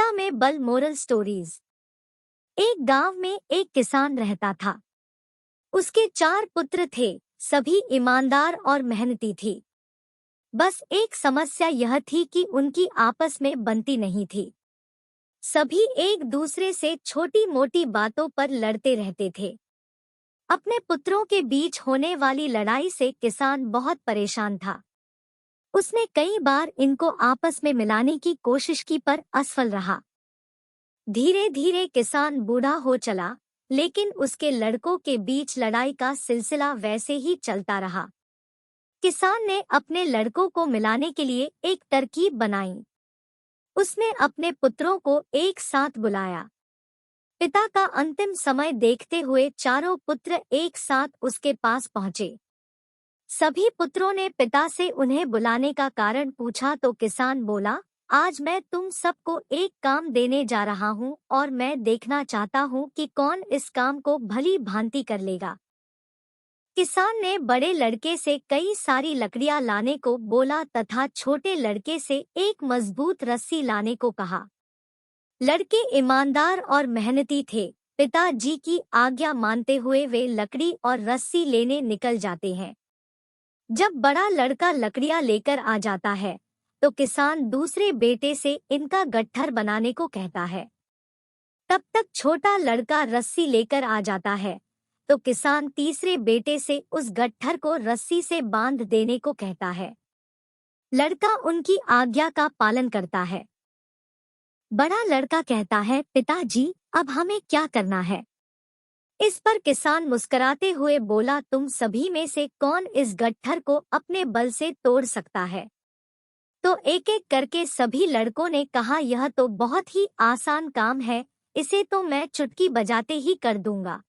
एकता में बल moral stories. एक गांव में एक किसान रहता था। उसके 4 पुत्र थे, सभी ईमानदार और मेहनती थे। बस एक समस्या यह थी कि उनकी आपस में बनती नहीं थी। सभी एक दूसरे से छोटी मोटी बातों पर लड़ते रहते थे। अपने पुत्रों के बीच होने वाली लड़ाई से किसान बहुत परेशान था। उसने कई बार इनको आपस में मिलाने की कोशिश की पर असफल रहा। धीरे धीरे किसान बूढ़ा हो चला, लेकिन उसके लड़कों के बीच लड़ाई का सिलसिला वैसे ही चलता रहा। किसान ने अपने लड़कों को मिलाने के लिए एक तरकीब बनाई। उसने अपने पुत्रों को एक साथ बुलाया। पिता का अंतिम समय देखते हुए चारों पुत्र एक साथ उसके पास पहुंचे। सभी पुत्रों ने पिता से उन्हें बुलाने का कारण पूछा तो किसान बोला, आज मैं तुम सबको एक काम देने जा रहा हूँ और मैं देखना चाहता हूँ कि कौन इस काम को भली भांति कर लेगा। किसान ने बड़े लड़के से कई सारी लकड़ियां लाने को बोला तथा छोटे लड़के से एक मजबूत रस्सी लाने को कहा। लड़के ईमानदार और मेहनती थे। पिताजी की आज्ञा मानते हुए वे लकड़ी और रस्सी लेने निकल जाते हैं। जब बड़ा लड़का लकड़ियां लेकर आ जाता है तो किसान दूसरे बेटे से इनका गट्ठर बनाने को कहता है। तब तक छोटा लड़का रस्सी लेकर आ जाता है तो किसान तीसरे बेटे से उस गट्ठर को रस्सी से बांध देने को कहता है। लड़का उनकी आज्ञा का पालन करता है। बड़ा लड़का कहता है, पिताजी अब हमें क्या करना है? इस पर किसान मुस्कुराते हुए बोला, तुम सभी में से कौन इस गट्ठर को अपने बल से तोड़ सकता है? तो एक एक करके सभी लड़कों ने कहा, यह तो बहुत ही आसान काम है, इसे तो मैं चुटकी बजाते ही कर दूंगा।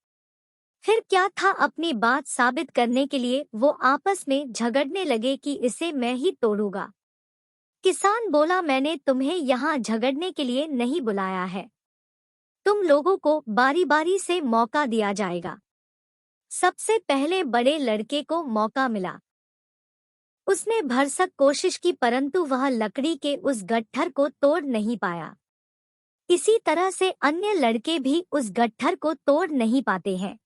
फिर क्या था, अपनी बात साबित करने के लिए वो आपस में झगड़ने लगे कि इसे मैं ही तोड़ूंगा। किसान बोला, मैंने तुम्हें यहाँ झगड़ने के लिए नहीं बुलाया है। तुम लोगों को बारी बारी से मौका दिया जाएगा। सबसे पहले बड़े लड़के को मौका मिला। उसने भरसक कोशिश की परंतु वह लकड़ी के उस गट्ठर को तोड़ नहीं पाया। इसी तरह से अन्य लड़के भी उस गट्ठर को तोड़ नहीं पाते हैं।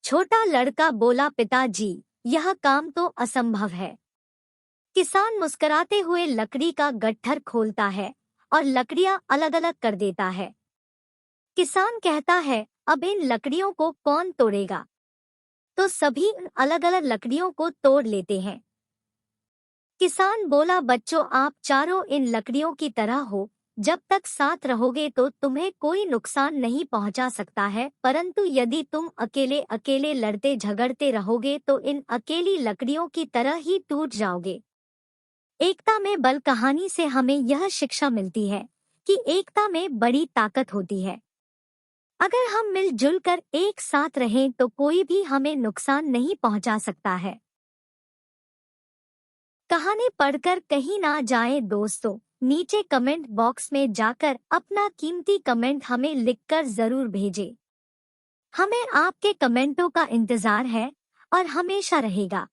छोटा लड़का बोला, पिताजी यह काम तो असंभव है। किसान मुस्कुराते हुए लकड़ी का गट्ठर खोलता है और लकड़ियां अलग अलग कर देता है। किसान कहता है, अब इन लकड़ियों को कौन तोड़ेगा? तो सभी अलग अलग लकड़ियों को तोड़ लेते हैं। किसान बोला, बच्चों आप चारों इन लकड़ियों की तरह हो, जब तक साथ रहोगे तो तुम्हें कोई नुकसान नहीं पहुंचा सकता है, परंतु यदि तुम अकेले अकेले लड़ते झगड़ते रहोगे तो इन अकेली लकड़ियों की तरह ही टूट जाओगे। एकता में बल कहानी से हमें यह शिक्षा मिलती है कि एकता में बड़ी ताकत होती है। अगर हम मिलजुल कर एक साथ रहें तो कोई भी हमें नुकसान नहीं पहुंचा सकता है। कहानी पढ़कर कहीं ना जाएं दोस्तों, नीचे कमेंट बॉक्स में जाकर अपना कीमती कमेंट हमें लिखकर जरूर भेजें। हमें आपके कमेंटों का इंतजार है और हमेशा रहेगा।